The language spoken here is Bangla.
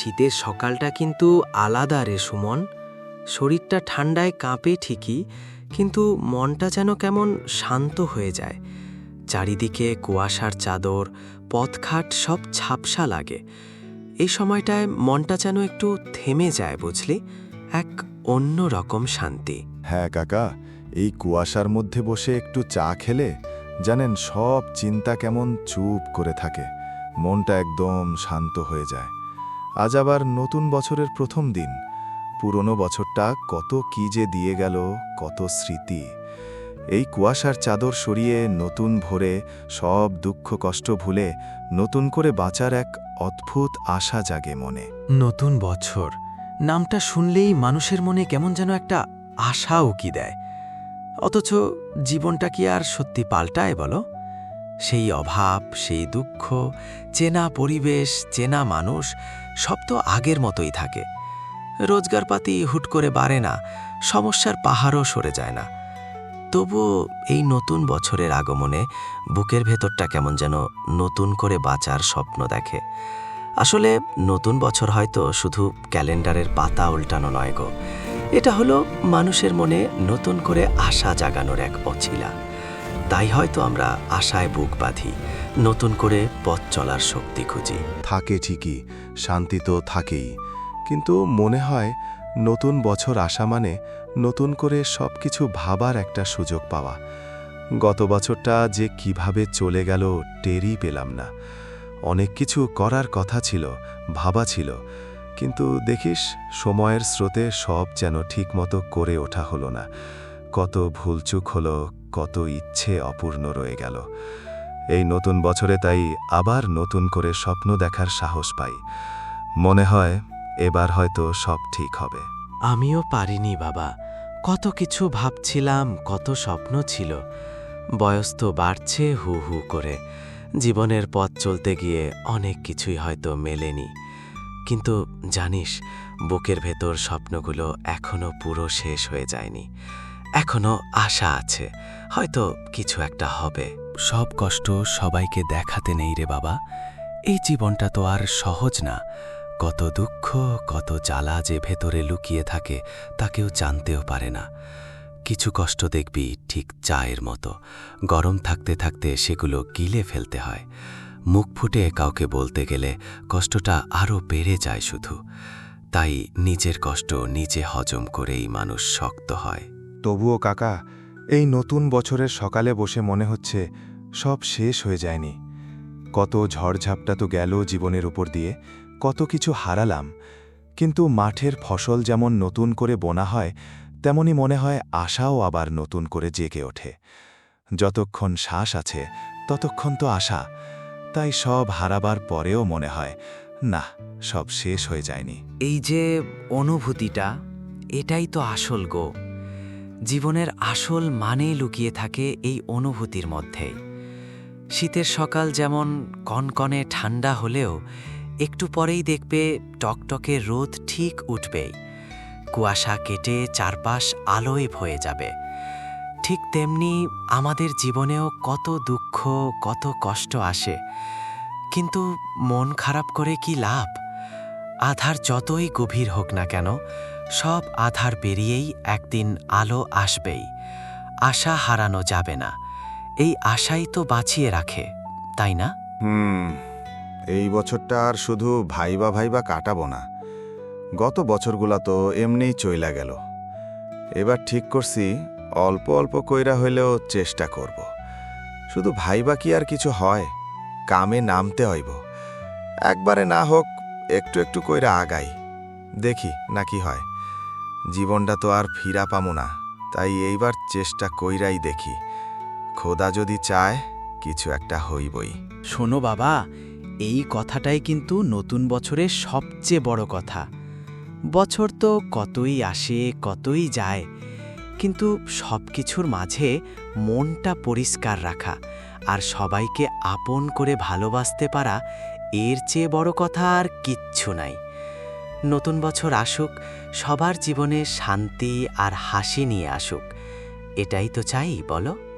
শীতের সকালটা কিন্তু আলাদা রে সুমন। শরীরটা ঠান্ডায় কাঁপে ঠিকই, কিন্তু মনটা যেন কেমন শান্ত হয়ে যায়। চারিদিকে কুয়াশার চাদর, পথঘাট সব ঝাপসা লাগে। এই সময়টায় মনটা যেন একটু থেমে যায়, বুঝলি? এক অন্য রকম শান্তি। হ্যাঁ কাকা, এই কুয়াশার মধ্যে বসে একটু চা খেলে জানেন সব চিন্তা কেমন চুপ করে থাকে, মনটা একদম শান্ত হয়ে যায়। আজ আবার নতুন বছরের প্রথম দিন। পুরনো বছরটা কত কি যে দিয়ে গেল, কত স্মৃতি। এই কুয়াশার চাদর সরিয়ে নতুন ভোরে সব দুঃখ কষ্ট ভুলে নতুন করে বাঁচার এক অদ্ভুত আশা জাগে মনে। নতুন বছর নামটা শুনলেই মানুষের মনে কেমন যেন একটা আশা উকি দেয়। অথচ জীবনটা কি আর সত্যি পাল্টায় বলো? সেই অভাব, সেই দুঃখ, চেনা পরিবেশ, চেনা মানুষ সব তো আগের মতোই থাকে। রোজগারপাতি হুট করে বাড়ে না, সমস্যার পাহাড়ও সরে যায় না। তবুও এই নতুন বছরের আগমনে বুকের ভেতরটা কেমন যেন নতুন করে বাঁচার স্বপ্ন দেখে। আসলে নতুন বছর হয়তো শুধু ক্যালেন্ডারের পাতা উল্টানো নয় গো, এটা হলো মানুষের মনে নতুন করে আশা জাগানোর এক অছিলা। তাই হয়তো আমরা আশায় বুক বাঁধি, নতুন করে পথ চলার শক্তি খুঁজি। থাকে ঠিকই, শান্তি তো থাকেই, কিন্তু মনে হয় নতুন বছর আসা মানে নতুন করে সবকিছু ভাবার একটা সুযোগ পাওয়া। গত বছরটা যে কিভাবে চলে গেল টেরই পেলাম না। অনেক কিছু করার কথা ছিল, ভাবা ছিল, কিন্তু দেখিস সময়ের স্রোতে সব যেন ঠিকমতো করে ওঠা হলো না। কত ভুলচুক হলো, কত ইচ্ছে অপূর্ণ রয়ে গেল। এই নতুন বছরে তাই আবার নতুন করে স্বপ্ন দেখার সাহস পাই। মনে হয় এবার হয়তো সব ঠিক হবে। আমিও পারিনি বাবা, কত কিছু ভাবছিলাম, কত স্বপ্ন ছিল। বয়স তো বাড়ছে হু হু করে। জীবনের পথ চলতে গিয়ে অনেক কিছুই হয়তো মেলেনি, কিন্তু জানিস বুকের ভেতর স্বপ্নগুলো এখনো পুরো শেষ হয়ে যায়নি। এখনো আশা আছে, হয়তো কিছু একটা হবে। সব কষ্ট সবাইকে দেখাতে নেই রে বাবা। এই জীবনটা তো আর সহজ না। কত দুঃখ, কত জ্বালা যে ভেতরে লুকিয়ে থাকে তা কেউ জানতেও পারে না। কিছু কষ্ট দেখবি ঠিক চায়ের মতো, গরম থাকতে থাকতে সেগুলো গিলে ফেলতে হয়। মুখ ফুটে কাউকে বলতে গেলে কষ্টটা আরও বেড়ে যায় শুধু। তাই নিজের কষ্ট নিজে হজম করেই মানুষ শক্ত হয়। তবুও কাকা, এই নতুন বছরের সকালে বসে মনে হচ্ছে সব শেষ হয়ে যায়নি। কত ঝড়ঝাপটা তো গেল জীবনের উপর দিয়ে, কত কিছু হারালাম, কিন্তু মাঠের ফসল যেমন নতুন করে বোনা হয়, তেমনি মনে হয় আশাও আবার নতুন করে জেগে ওঠে। যতক্ষণ শ্বাস আছে ততক্ষণ তো আশা। তাই সব হারাবার পরেও মনে হয় না, সব শেষ হয়ে যায়নি। এই যে অনুভূতিটা, এটাই তো আসল গো। জীবনের আসল মানে লুকিয়ে থাকে এই অনুভূতির মধ্যেই। শীতের সকাল যেমন কনকনে ঠান্ডা হলেও একটু পরেই দেখবে টকটকে রোদ ঠিক উঠবেই। কুয়াশা কেটে চারপাশ আলোয় ভয়ে যাবে। ঠিক তেমনি আমাদের জীবনেও কত দুঃখ, কত কষ্ট আসে, কিন্তু মন খারাপ করে কি লাভ? আধার যতই গভীর হোক না কেন, সব আধার পেরিয়েই একদিন আলো আসবেই। আশা হারানো যাবে না, এই আশাই তো বাঁচিয়ে রাখে, তাই না? এই বছরটা আর শুধু ভাইবা ভাইবা কাটাবো না। গত বছরগুলা তো এমনিই চইলা গেল। এবার ঠিক করছি অল্প অল্প কইরা হইলেও চেষ্টা করব। শুধু ভাইবা কি আর কিছু হয়? কামে নামতে হইব। একবারে না হোক একটু একটু কইরা আগাই, দেখি না কি হয়। জীবনটা তো আর ফিরা পামু না, তাই এইবার চেষ্টা কইরাই দেখি। খোদা যদি চায় কিছু একটা হইবই। শোনো বাবা, এই কথাটাই কিন্তু নতুন বছরের সবচেয়ে বড় কথা। বছর তো কতই আসে, কতই যায়, কিন্তু সব কিছুর মাঝে মনটা পরিষ্কার রাখা আর সবাইকে আপন করে ভালোবাসতে পারা, এর চেয়ে বড় কথা আর কিচ্ছু নাই। নতুন বছর আসুক, সবার জীবনে শান্তি আর হাসি নিয়ে আসুক, এটাই তো চাই, বলো?